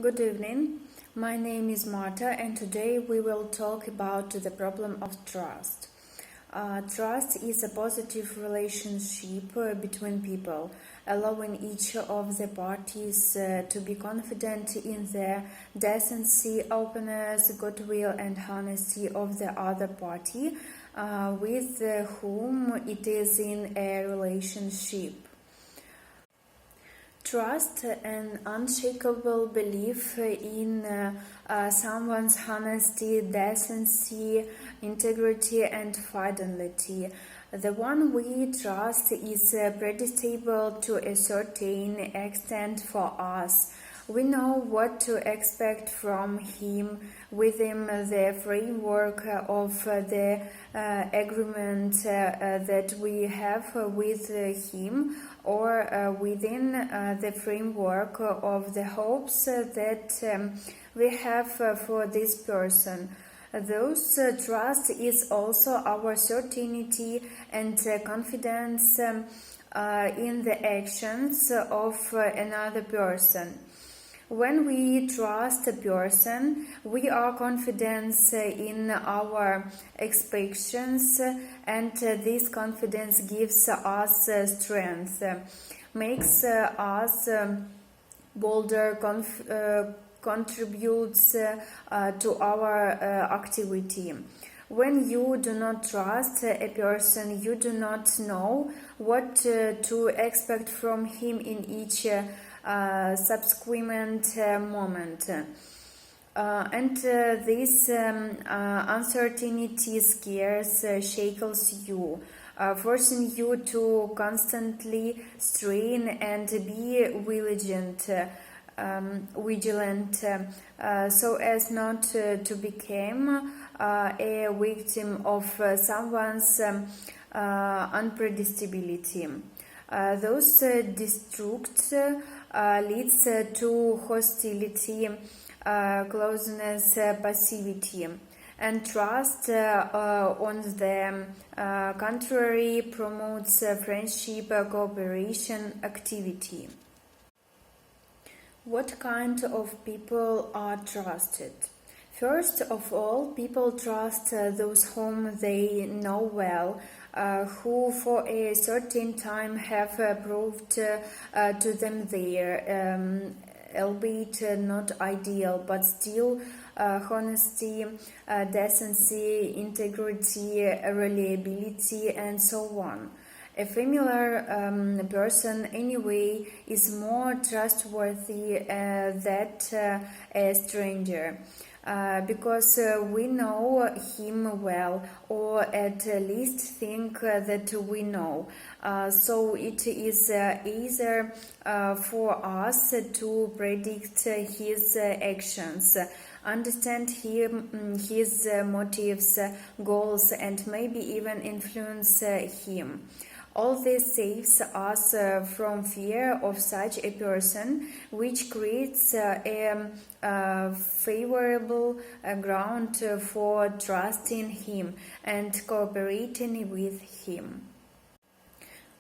Good evening. My name is Marta, and today we will talk about the problem of trust. Trust is a positive relationship between people, allowing each of the parties to be confident in the decency, openness, goodwill, and honesty of the other party with whom it is in a relationship. Trust, an unshakable belief in someone's honesty, decency, integrity, and fidelity. The one we trust is predictable to a certain extent for us. We know what to expect from him within the framework of the agreement that we have with him, or within the framework of the hopes that we have for this person. Thus, trust is also our certainty and confidence in the actions of another person. When we trust a person, we are confident in our expectations, and this confidence gives us strength, makes us bolder, contributes to our activity. When you do not trust a person, you do not know what to expect from him in each subsequent moment. And this uncertainty scares, shakes you, forcing you to constantly strain and be vigilant, so as not to become a victim of someone's unpredictability. Those destructs leads to hostility, closeness, passivity, and trust, on the contrary, promotes friendship, cooperation, activity. What kind of people are trusted? First of all, people trust those whom they know well, who for a certain time have proved to them their, albeit not ideal, but still honesty, decency, integrity, reliability, and so on. A familiar person, anyway, is more trustworthy than a stranger. Because we know him well, or at least think that we know. So it is easier for us to predict his actions, understand his motives, goals, and maybe even influence him. All this saves us from fear of such a person, which creates a favorable ground for trusting him and cooperating with him.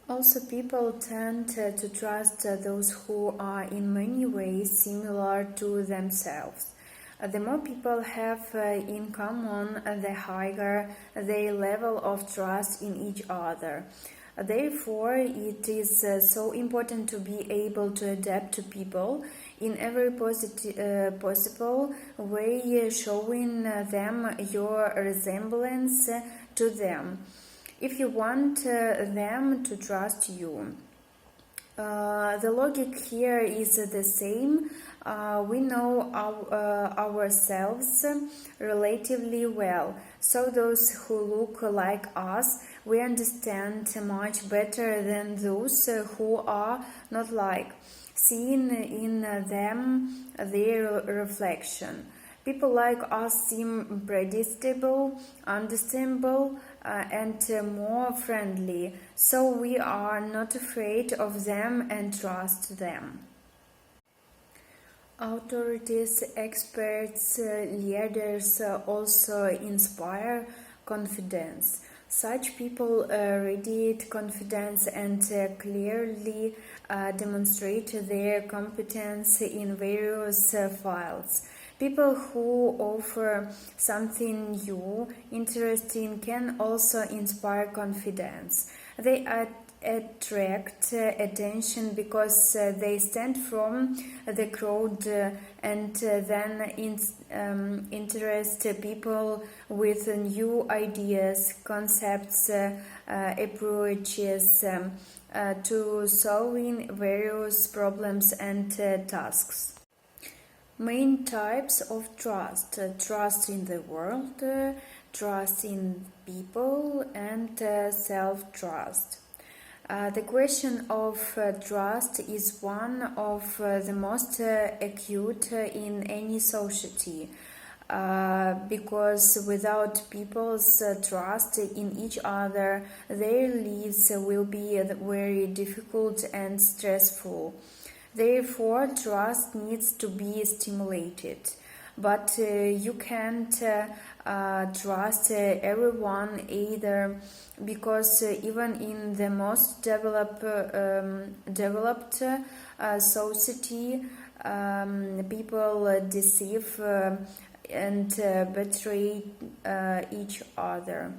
Also, people tend to trust those who are in many ways similar to themselves. The more people have in common, the higher their level of trust in each other. Therefore, it is so important to be able to adapt to people in every possible way, showing them your resemblance to them, if you want them to trust you. The logic here is the same. We know ourselves relatively well, so those who look like us we understand much better than those who are not like, seeing in them their reflection. People like us seem predictable, understandable, and more friendly, so we are not afraid of them and trust them. Authorities, experts, leaders also inspire confidence. Such people radiate confidence and clearly demonstrate their competence in various fields. People who offer something new, interesting, can also inspire confidence. They attract attention because they stand from the crowd and then interest people with new ideas, concepts, approaches to solving various problems and tasks. Main types of trust: trust in the world, trust in people, and self-trust. The question of trust is one of the most acute in any society, because without people's trust in each other, their lives will be very difficult and stressful. Therefore, trust needs to be stimulated. But you can't trust everyone either, because even in the most developed society, people deceive and betray each other.